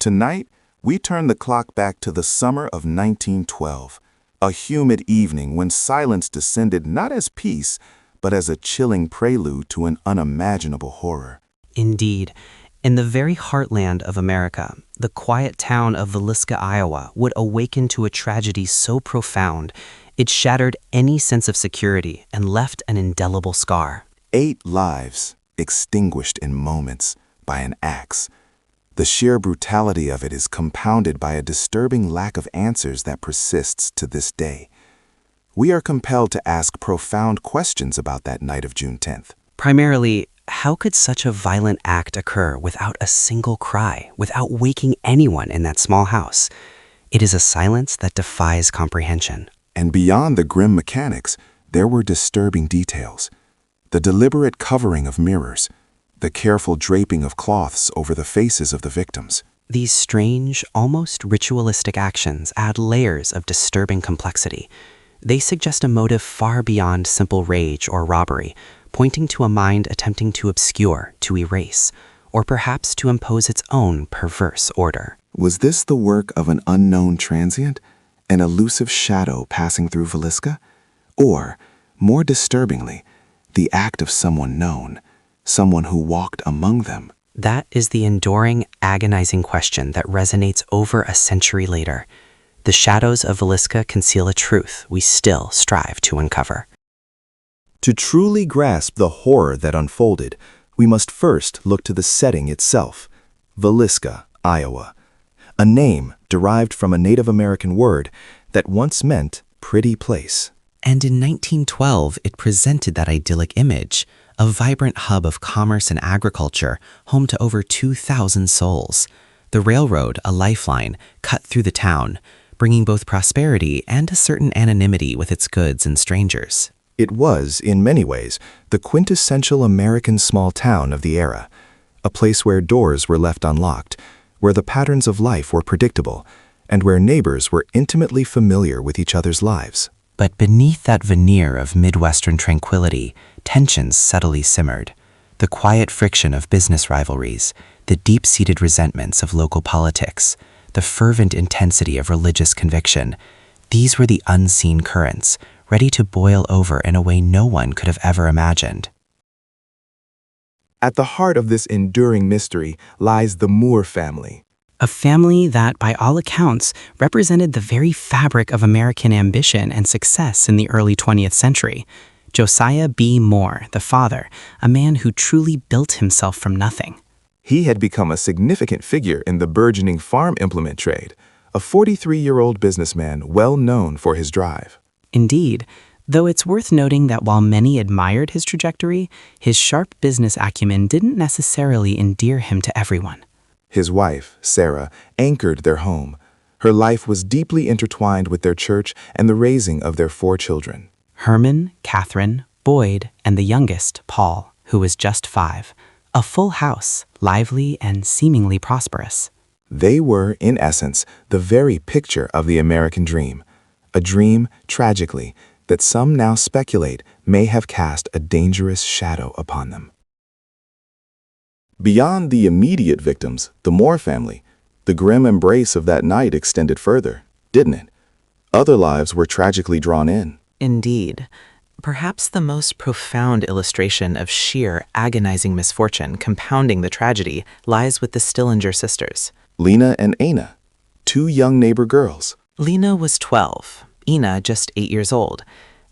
Tonight, we turn the clock back to the summer of 1912, a humid evening when silence descended not as peace, but as a chilling prelude to an unimaginable horror. Indeed. In the very heartland of America, the quiet town of Villisca, Iowa, would awaken to a tragedy so profound, it shattered any sense of security and left an indelible scar. 8 lives extinguished in moments by an axe. The sheer brutality of it is compounded by a disturbing lack of answers that persists to this day. We are compelled to ask profound questions about that night of June 10th. Primarily, how could such a violent act occur without a single cry, without waking anyone in that small house? It is a silence that defies comprehension. And beyond the grim mechanics, there were disturbing details. The deliberate covering of mirrors, the careful draping of cloths over the faces of the victims. These strange, almost ritualistic actions add layers of disturbing complexity. They suggest a motive far beyond simple rage or robbery, pointing to a mind attempting to obscure, to erase, or perhaps to impose its own perverse order. Was this the work of an unknown transient, an elusive shadow passing through Villisca? Or, more disturbingly, the act of someone known, someone who walked among them? That is the enduring, agonizing question that resonates over a century later. The shadows of Villisca conceal a truth we still strive to uncover. To truly grasp the horror that unfolded, we must first look to the setting itself, Villisca, Iowa, a name derived from a Native American word that once meant pretty place. And in 1912, it presented that idyllic image, a vibrant hub of commerce and agriculture, home to over 2,000 souls. The railroad, a lifeline, cut through the town, bringing both prosperity and a certain anonymity with its goods and strangers. It was, in many ways, the quintessential American small town of the era, a place where doors were left unlocked, where the patterns of life were predictable, and where neighbors were intimately familiar with each other's lives. But beneath that veneer of Midwestern tranquility, tensions subtly simmered. The quiet friction of business rivalries, the deep-seated resentments of local politics, the fervent intensity of religious conviction, these were the unseen currents, ready to boil over in a way no one could have ever imagined. At the heart of this enduring mystery lies the Moore family. A family that, by all accounts, represented the very fabric of American ambition and success in the early 20th century. Josiah B. Moore, the father, a man who truly built himself from nothing. He had become a significant figure in the burgeoning farm implement trade, a 43-year-old businessman well known for his drive. Indeed, though it's worth noting that while many admired his trajectory, his sharp business acumen didn't necessarily endear him to everyone. His wife, Sarah, anchored their home. Her life was deeply intertwined with their church and the raising of their 4 children. Herman, Catherine, Boyd, and the youngest, Paul, who was just 5. A full house, lively and seemingly prosperous. They were, in essence, the very picture of the American dream. A dream, tragically, that some now speculate may have cast a dangerous shadow upon them. Beyond the immediate victims, the Moore family, the grim embrace of that night extended further, didn't it? Other lives were tragically drawn in. Indeed. Perhaps the most profound illustration of sheer, agonizing misfortune compounding the tragedy lies with the Stillinger sisters. Lena and Ana, 2 young neighbor girls. Lena was 12, Ina just 8 years old.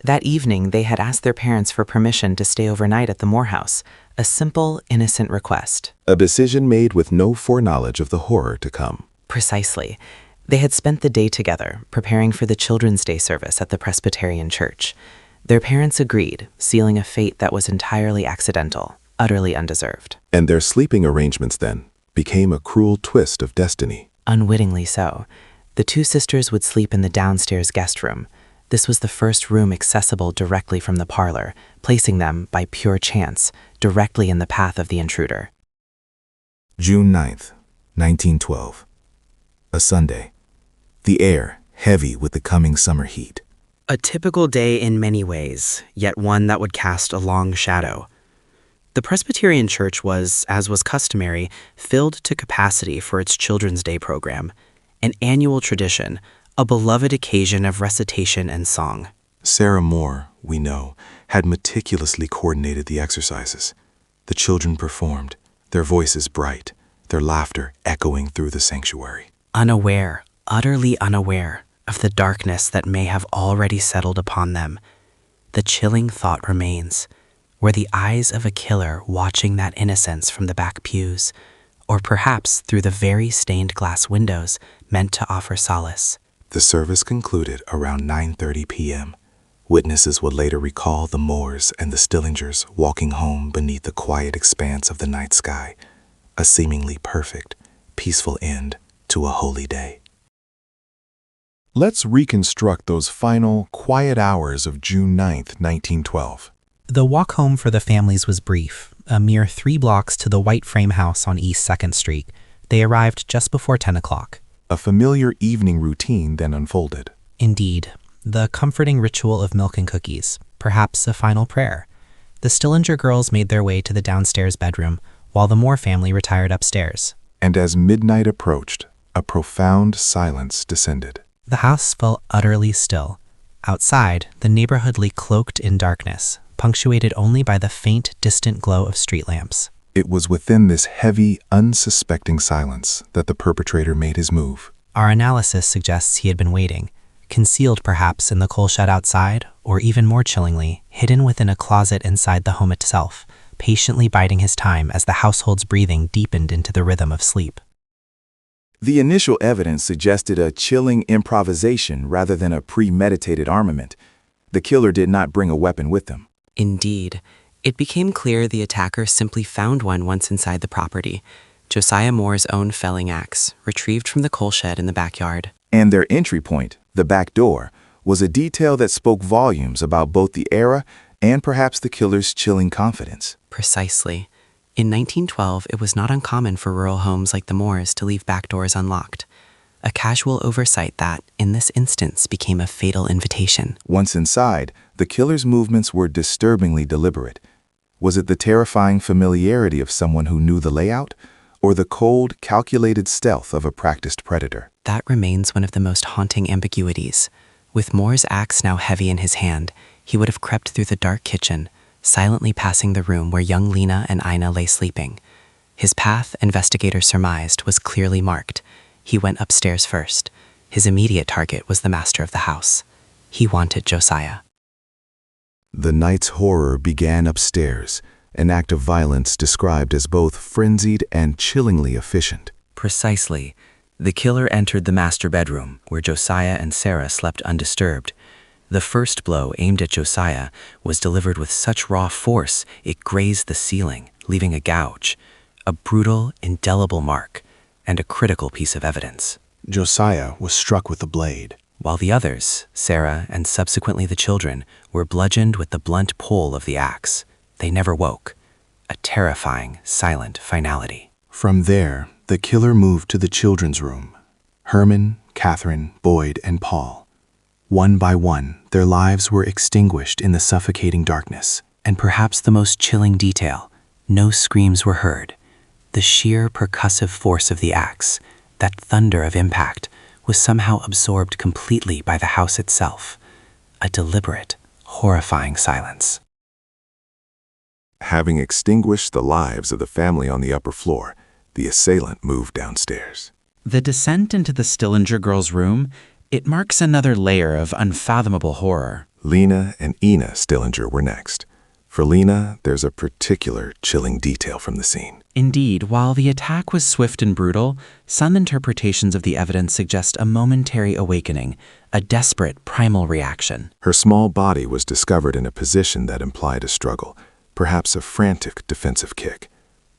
That evening, they had asked their parents for permission to stay overnight at the Moore house, a simple, innocent request. A decision made with no foreknowledge of the horror to come. Precisely. They had spent the day together, preparing for the Children's Day service at the Presbyterian Church. Their parents agreed, sealing a fate that was entirely accidental, utterly undeserved. And their sleeping arrangements then became a cruel twist of destiny. Unwittingly so. The 2 sisters would sleep in the downstairs guest room. This was the first room accessible directly from the parlor, placing them, by pure chance, directly in the path of the intruder. June 9th, 1912. A Sunday. The air heavy with the coming summer heat. A typical day in many ways, yet one that would cast a long shadow. The Presbyterian Church was, as was customary, filled to capacity for its Children's Day program, an annual tradition, a beloved occasion of recitation and song. Sarah Moore, we know, had meticulously coordinated the exercises. The children performed, their voices bright, their laughter echoing through the sanctuary. Unaware, utterly unaware of the darkness that may have already settled upon them, the chilling thought remains. Were the eyes of a killer watching that innocence from the back pews, or perhaps through the very stained glass windows meant to offer solace? The service concluded around 9:30 p.m. Witnesses would later recall the Moores and the Stillingers walking home beneath the quiet expanse of the night sky, a seemingly perfect, peaceful end to a holy day. Let's reconstruct those final, quiet hours of June 9th, 1912. The walk home for the families was brief, a mere 3 blocks to the white frame house on East 2nd Street. They arrived just before 10 o'clock. A familiar evening routine then unfolded. Indeed, the comforting ritual of milk and cookies, perhaps a final prayer. The Stillinger girls made their way to the downstairs bedroom, while the Moore family retired upstairs. And as midnight approached, a profound silence descended. The house fell utterly still. Outside, the neighborhood lay cloaked in darkness, punctuated only by the faint, distant glow of street lamps. It was within this heavy, unsuspecting silence that the perpetrator made his move. Our analysis suggests he had been waiting, concealed perhaps in the coal shed outside, or even more chillingly, hidden within a closet inside the home itself, patiently biding his time as the household's breathing deepened into the rhythm of sleep. The initial evidence suggested a chilling improvisation rather than a premeditated armament. The killer did not bring a weapon with him. Indeed, it became clear the attacker simply found one once inside the property, Josiah Moore's own felling axe, retrieved from the coal shed in the backyard. And their entry point, the back door, was a detail that spoke volumes about both the era and perhaps the killer's chilling confidence. Precisely. In 1912, it was not uncommon for rural homes like the Moores to leave back doors unlocked, a casual oversight that, in this instance, became a fatal invitation. Once inside, the killer's movements were disturbingly deliberate. Was it the terrifying familiarity of someone who knew the layout, or the cold, calculated stealth of a practiced predator? That remains one of the most haunting ambiguities. With Moore's axe now heavy in his hand, he would have crept through the dark kitchen, silently passing the room where young Lena and Ina lay sleeping. His path, investigators surmised, was clearly marked. He went upstairs first. His immediate target was the master of the house. He wanted Josiah. The night's horror began upstairs, an act of violence described as both frenzied and chillingly efficient. Precisely. The killer entered the master bedroom, where Josiah and Sarah slept undisturbed. The first blow aimed at Josiah was delivered with such raw force it grazed the ceiling, leaving a gouge, a brutal, indelible mark, and a critical piece of evidence. Josiah was struck with the blade, While the others, Sarah and subsequently the children, were bludgeoned with the blunt pole of the axe. They never woke. A terrifying, silent finality. From there, the killer moved to the children's room. Herman, Catherine, Boyd, and Paul. One by one, their lives were extinguished in the suffocating darkness. And perhaps the most chilling detail, no screams were heard. The sheer percussive force of the axe, that thunder of impact, was somehow absorbed completely by the house itself. A deliberate, horrifying silence. Having extinguished the lives of the family on the upper floor, the assailant moved downstairs. The descent into the Stillinger girls' room, it marks another layer of unfathomable horror. Lena and Ina Stillinger were next. For Lena, there's a particular chilling detail from the scene. Indeed, while the attack was swift and brutal, some interpretations of the evidence suggest a momentary awakening, a desperate primal reaction. Her small body was discovered in a position that implied a struggle, perhaps a frantic defensive kick.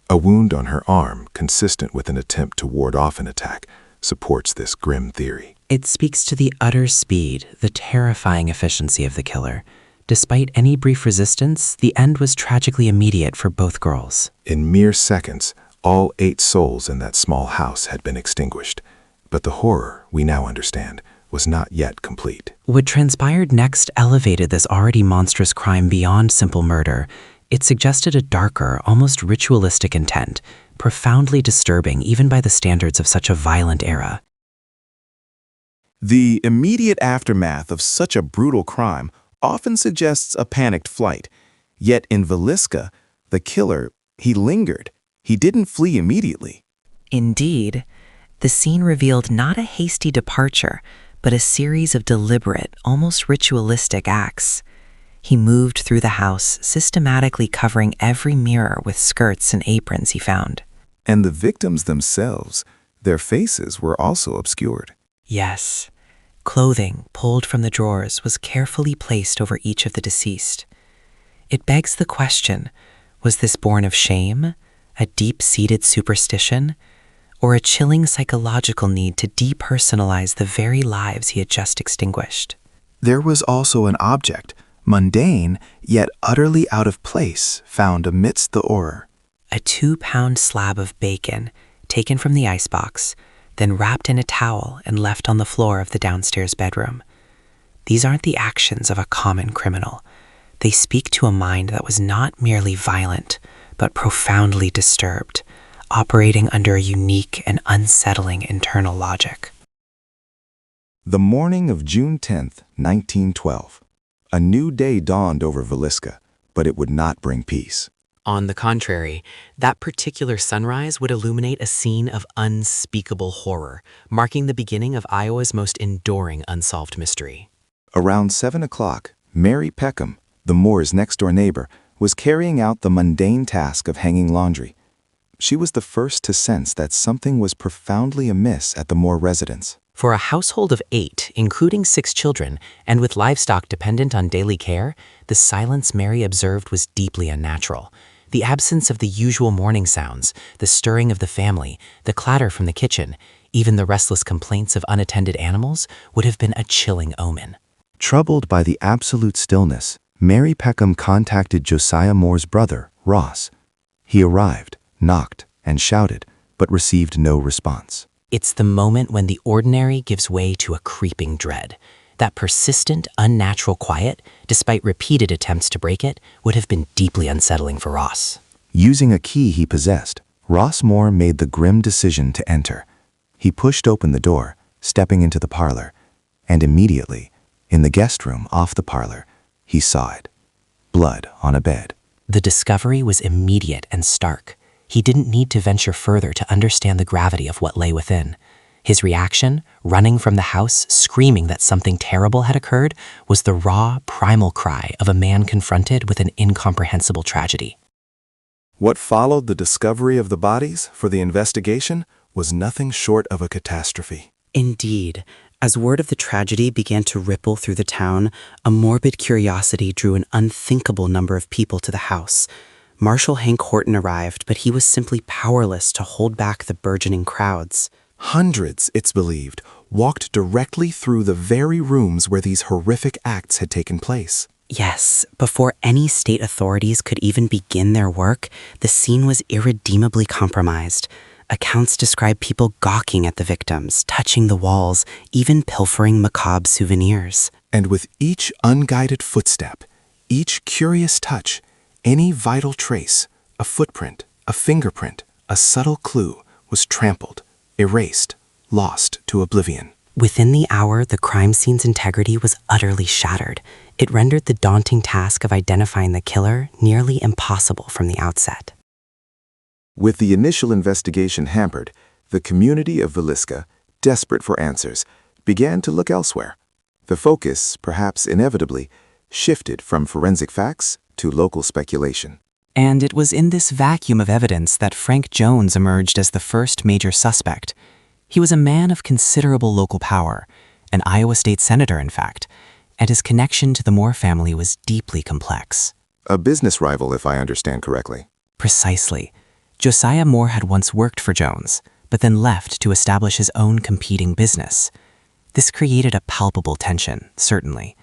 A wound on her arm, consistent with an attempt to ward off an attack, supports this grim theory. It speaks to the utter speed, the terrifying efficiency of the killer. Despite any brief resistance, the end was tragically immediate for both girls. In mere seconds, all 8 souls in that small house had been extinguished. But the horror, we now understand, was not yet complete. What transpired next elevated this already monstrous crime beyond simple murder. It suggested a darker, almost ritualistic intent, profoundly disturbing even by the standards of such a violent era. The immediate aftermath of such a brutal crime often suggests a panicked flight. Yet in Villisca, the killer, he lingered. He didn't flee immediately. Indeed, the scene revealed not a hasty departure, but a series of deliberate, almost ritualistic acts. He moved through the house, systematically covering every mirror with skirts and aprons he found. And the victims themselves, their faces were also obscured. Yes, clothing pulled from the drawers was carefully placed over each of the deceased. It begs the question, was this born of shame, a deep-seated superstition, or a chilling psychological need to depersonalize the very lives he had just extinguished? There was also an object, mundane yet utterly out of place, found amidst the horror. A 2-pound slab of bacon taken from the icebox, then wrapped in a towel and left on the floor of the downstairs bedroom. These aren't the actions of a common criminal. They speak to a mind that was not merely violent, but profoundly disturbed, operating under a unique and unsettling internal logic. The morning of June 10th, 1912. A new day dawned over Villisca, but it would not bring peace. On the contrary, that particular sunrise would illuminate a scene of unspeakable horror, marking the beginning of Iowa's most enduring unsolved mystery. Around 7 o'clock, Mary Peckham, the Moore's next-door neighbor, was carrying out the mundane task of hanging laundry. She was the first to sense that something was profoundly amiss at the Moore residence. For a household of 8, including 6 children, and with livestock dependent on daily care, the silence Mary observed was deeply unnatural. The absence of the usual morning sounds, the stirring of the family, the clatter from the kitchen, even the restless complaints of unattended animals would have been a chilling omen. Troubled by the absolute stillness, Mary Peckham contacted Josiah Moore's brother, Ross. He arrived, knocked, and shouted, but received no response. It's the moment when the ordinary gives way to a creeping dread. That persistent, unnatural quiet, despite repeated attempts to break it, would have been deeply unsettling for Ross. Using a key he possessed, Ross Moore made the grim decision to enter. He pushed open the door, stepping into the parlor, and immediately, in the guest room off the parlor, he saw it. Blood on a bed. The discovery was immediate and stark. He didn't need to venture further to understand the gravity of what lay within. His reaction, running from the house, screaming that something terrible had occurred, was the raw, primal cry of a man confronted with an incomprehensible tragedy. What followed the discovery of the bodies for the investigation was nothing short of a catastrophe. Indeed, as word of the tragedy began to ripple through the town, a morbid curiosity drew an unthinkable number of people to the house. Marshal Hank Horton arrived, but he was simply powerless to hold back the burgeoning crowds. Hundreds, it's believed, walked directly through the very rooms where these horrific acts had taken place. Yes, before any state authorities could even begin their work, the scene was irredeemably compromised. Accounts describe people gawking at the victims, touching the walls, even pilfering macabre souvenirs. And with each unguided footstep, each curious touch, any vital trace, a footprint, a fingerprint, a subtle clue, was trampled, erased, lost to oblivion. Within the hour, the crime scene's integrity was utterly shattered. It rendered the daunting task of identifying the killer nearly impossible from the outset. With the initial investigation hampered, the community of Villisca, desperate for answers, began to look elsewhere. The focus, perhaps inevitably, shifted from forensic facts to local speculation. And it was in this vacuum of evidence that Frank Jones emerged as the first major suspect. He was a man of considerable local power, an Iowa state senator, in fact, and his connection to the Moore family was deeply complex. A business rival, if I understand correctly. Precisely. Josiah Moore had once worked for Jones, but then left to establish his own competing business. This created a palpable tension, certainly.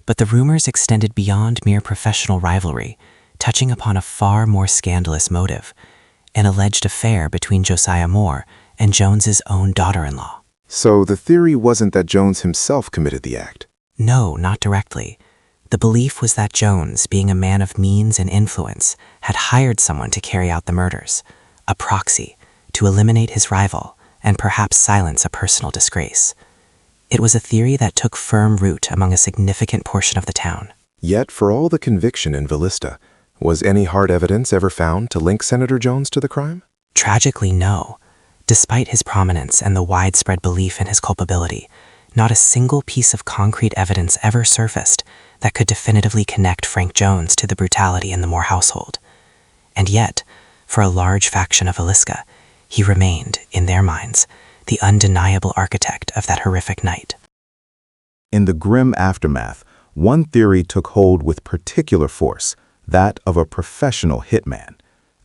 But the rumors extended beyond mere professional rivalry, touching upon a far more scandalous motive, an alleged affair between Josiah Moore and Jones's own daughter-in-law. So the theory wasn't that Jones himself committed the act. No, not directly. The belief was that Jones, being a man of means and influence, had hired someone to carry out the murders, a proxy, to eliminate his rival and perhaps silence a personal disgrace. It was a theory that took firm root among a significant portion of the town. Yet, for all the conviction in Villisca, was any hard evidence ever found to link Senator Jones to the crime? Tragically, no. Despite his prominence and the widespread belief in his culpability, not a single piece of concrete evidence ever surfaced that could definitively connect Frank Jones to the brutality in the Moore household. And yet, for a large faction of Villisca, he remained, in their minds, the undeniable architect of that horrific night. In the grim aftermath, one theory took hold with particular force, that of a professional hitman.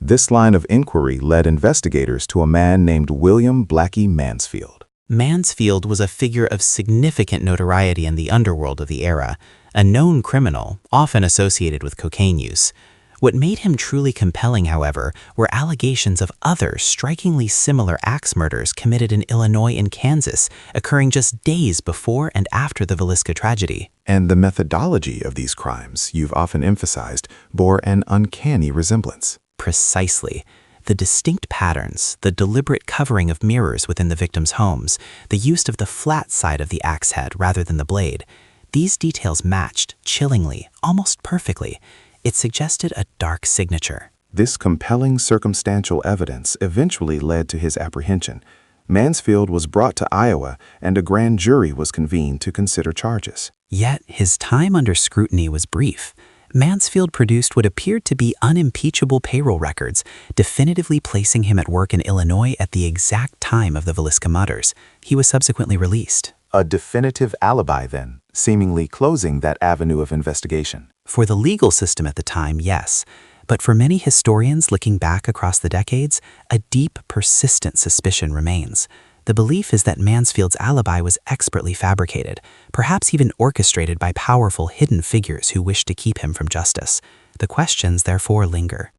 This line of inquiry led investigators to a man named William Blackie Mansfield. Mansfield was a figure of significant notoriety in the underworld of the era, a known criminal, often associated with cocaine use. What made him truly compelling, however, were allegations of other strikingly similar axe murders committed in Illinois and Kansas, occurring just days before and after the Villisca tragedy. And the methodology of these crimes, you've often emphasized, bore an uncanny resemblance. Precisely. The distinct patterns, the deliberate covering of mirrors within the victims' homes, the use of the flat side of the axe head rather than the blade, these details matched, chillingly, almost perfectly. It suggested a dark signature. This compelling circumstantial evidence eventually led to his apprehension. Mansfield was brought to Iowa, and a grand jury was convened to consider charges. Yet his time under scrutiny was brief. Mansfield produced what appeared to be unimpeachable payroll records, definitively placing him at work in Illinois at the exact time of the Villisca murders. He was subsequently released. A definitive alibi, then, seemingly closing that avenue of investigation. For the legal system at the time, yes. But for many historians looking back across the decades, a deep, persistent suspicion remains. The belief is that Mansfield's alibi was expertly fabricated, perhaps even orchestrated by powerful hidden figures who wished to keep him from justice. The questions, therefore, linger.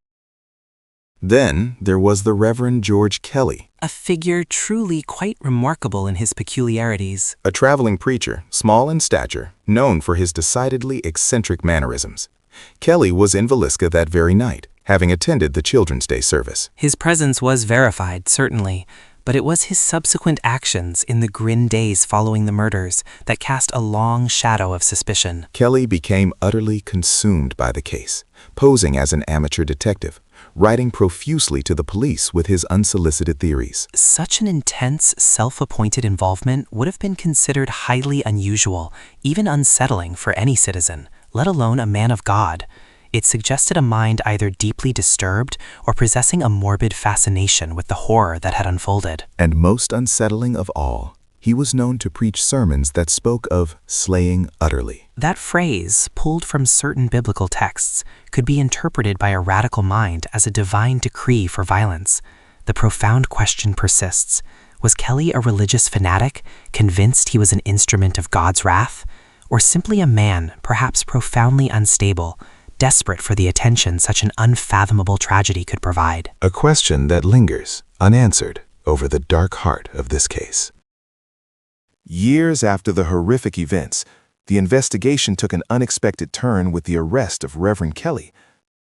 Then there was the Reverend George Kelly, A figure truly quite remarkable in his peculiarities. a traveling preacher, small in stature, known for his decidedly eccentric mannerisms. Kelly was in Villisca that very night, having attended the Children's Day service. His presence was verified, certainly, but it was his subsequent actions in the grim days following the murders that cast a long shadow of suspicion. Kelly became utterly consumed by the case, posing as an amateur detective, writing profusely to the police with his unsolicited theories. Such an intense, self-appointed involvement would have been considered highly unusual, even unsettling for any citizen, let alone a man of God. It suggested a mind either deeply disturbed or possessing a morbid fascination with the horror that had unfolded. And most unsettling of all, he was known to preach sermons that spoke of slaying utterly. That phrase, pulled from certain biblical texts, could be interpreted by a radical mind as a divine decree for violence. The profound question persists. Was Kelly a religious fanatic, convinced he was an instrument of God's wrath? Or simply a man, perhaps profoundly unstable, desperate for the attention such an unfathomable tragedy could provide? A question that lingers, unanswered, over the dark heart of this case. Years after the horrific events, the investigation took an unexpected turn with the arrest of Reverend Kelly.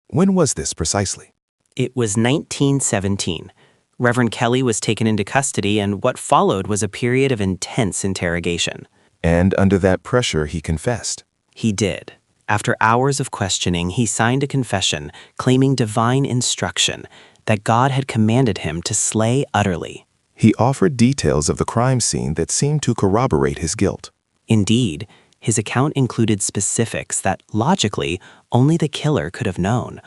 When was this precisely? It was 1917. Reverend Kelly was taken into custody, and what followed was a period of intense interrogation. And under that pressure, he confessed. He did. After hours of questioning, he signed a confession claiming divine instruction that God had commanded him to slay utterly. He offered details of the crime scene that seemed to corroborate his guilt. Indeed, his account included specifics that, logically, only the killer could have known,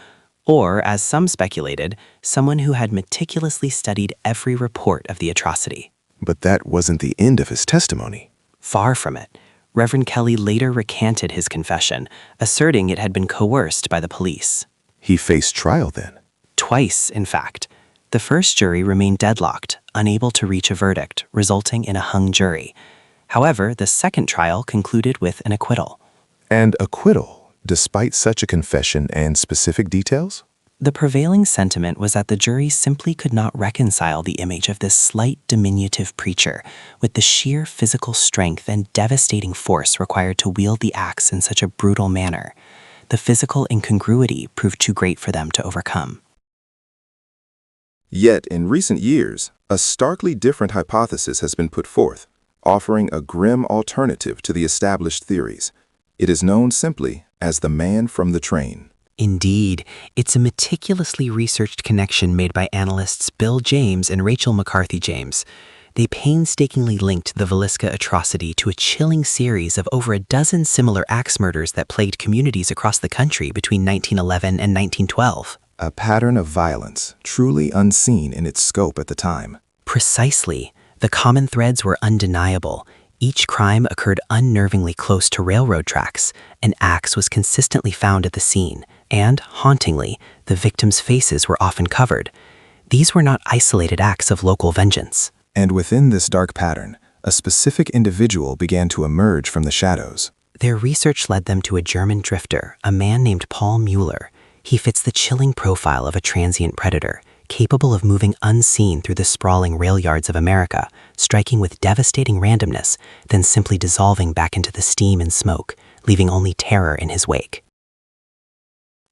or, as some speculated, someone who had meticulously studied every report of the atrocity. But that wasn't the end of his testimony. Far from it. Reverend Kelly later recanted his confession, asserting it had been coerced by the police. He faced trial then. Twice, in fact. The first jury remained deadlocked, unable to reach a verdict, resulting in a hung jury. However, the second trial concluded with an acquittal. And acquittal, despite such a confession and specific details? The prevailing sentiment was that the jury simply could not reconcile the image of this slight, diminutive preacher with the sheer physical strength and devastating force required to wield the axe in such a brutal manner. The physical incongruity proved too great for them to overcome. Yet, in recent years, a starkly different hypothesis has been put forth, offering a grim alternative to the established theories. It is known simply as the man from the train. Indeed, it's a meticulously researched connection made by analysts Bill James and Rachel McCarthy James. They painstakingly linked the Villisca atrocity to a chilling series of over a dozen similar axe murders that plagued communities across the country between 1911 and 1912. A pattern of violence, truly unseen in its scope at the time. Precisely. The common threads were undeniable. Each crime occurred unnervingly close to railroad tracks. An axe was consistently found at the scene, and, hauntingly, the victims' faces were often covered. These were not isolated acts of local vengeance. And within this dark pattern, a specific individual began to emerge from the shadows. Their research led them to a German drifter, a man named Paul Mueller. He fits the chilling profile of a transient predator, capable of moving unseen through the sprawling rail yards of America, striking with devastating randomness, then simply dissolving back into the steam and smoke, leaving only terror in his wake.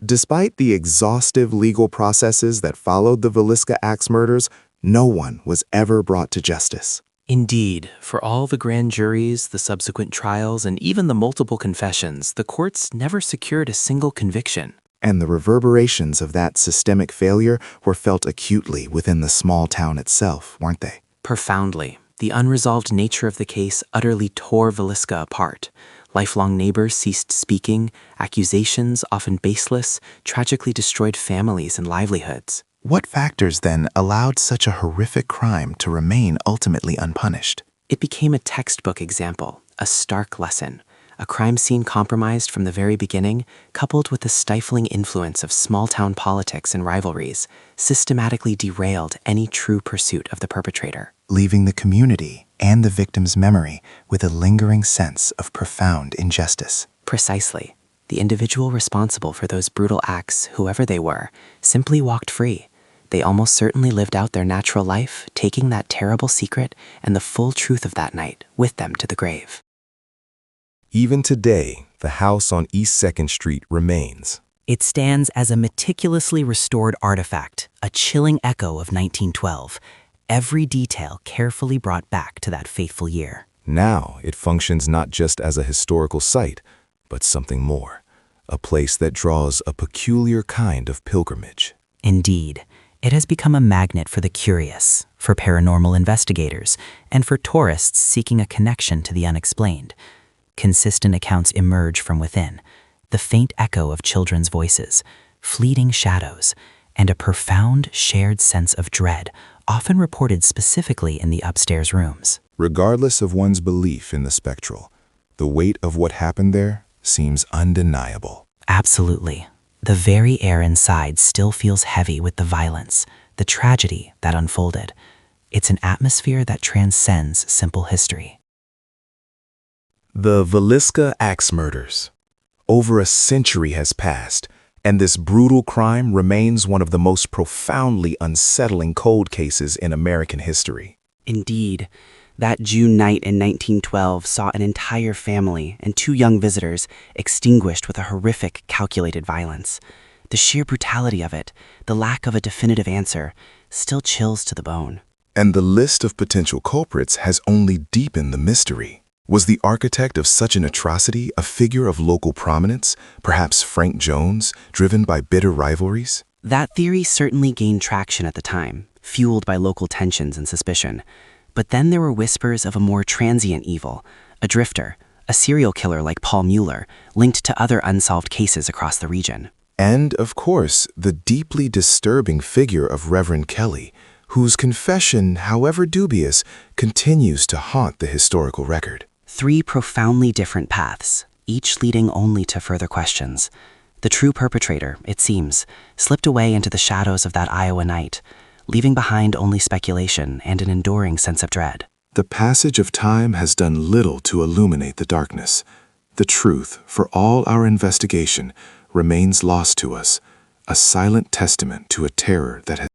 Despite the exhaustive legal processes that followed the Villisca axe murders, no one was ever brought to justice. Indeed, for all the grand juries, the subsequent trials, and even the multiple confessions, the courts never secured a single conviction. And the reverberations of that systemic failure were felt acutely within the small town itself, weren't they? Profoundly. The unresolved nature of the case utterly tore Villisca apart. Lifelong neighbors ceased speaking, accusations, often baseless, tragically destroyed families and livelihoods. What factors, then, allowed such a horrific crime to remain ultimately unpunished? It became a textbook example, a stark lesson. A crime scene compromised from the very beginning, coupled with the stifling influence of small-town politics and rivalries, systematically derailed any true pursuit of the perpetrator, leaving the community and the victim's memory with a lingering sense of profound injustice. Precisely. The individual responsible for those brutal acts, whoever they were, simply walked free. They almost certainly lived out their natural life, taking that terrible secret and the full truth of that night with them to the grave. Even today, the house on East 2nd Street remains. It stands as a meticulously restored artifact, a chilling echo of 1912, every detail carefully brought back to that fateful year. Now, it functions not just as a historical site, but something more, a place that draws a peculiar kind of pilgrimage. Indeed, it has become a magnet for the curious, for paranormal investigators, and for tourists seeking a connection to the unexplained. Consistent accounts emerge from within, the faint echo of children's voices, fleeting shadows, and a profound shared sense of dread, often reported specifically in the upstairs rooms. Regardless of one's belief in the spectral, the weight of what happened there seems undeniable. Absolutely. The very air inside still feels heavy with the violence, the tragedy that unfolded. It's an atmosphere that transcends simple history. The Villisca axe murders. Over a century has passed, and this brutal crime remains one of the most profoundly unsettling cold cases in American history. Indeed, that June night in 1912 saw an entire family and 2 young visitors extinguished with a horrific, calculated violence. The sheer brutality of it, the lack of a definitive answer, still chills to the bone. And the list of potential culprits has only deepened the mystery. Was the architect of such an atrocity a figure of local prominence, perhaps Frank Jones, driven by bitter rivalries? That theory certainly gained traction at the time, fueled by local tensions and suspicion. But then there were whispers of a more transient evil, a drifter, a serial killer like Paul Mueller, linked to other unsolved cases across the region. And, of course, the deeply disturbing figure of Reverend Kelly, whose confession, however dubious, continues to haunt the historical record. 3 profoundly different paths, each leading only to further questions. The true perpetrator, it seems, slipped away into the shadows of that Iowa night, leaving behind only speculation and an enduring sense of dread. The passage of time has done little to illuminate the darkness. The truth, for all our investigation, remains lost to us, a silent testament to a terror that has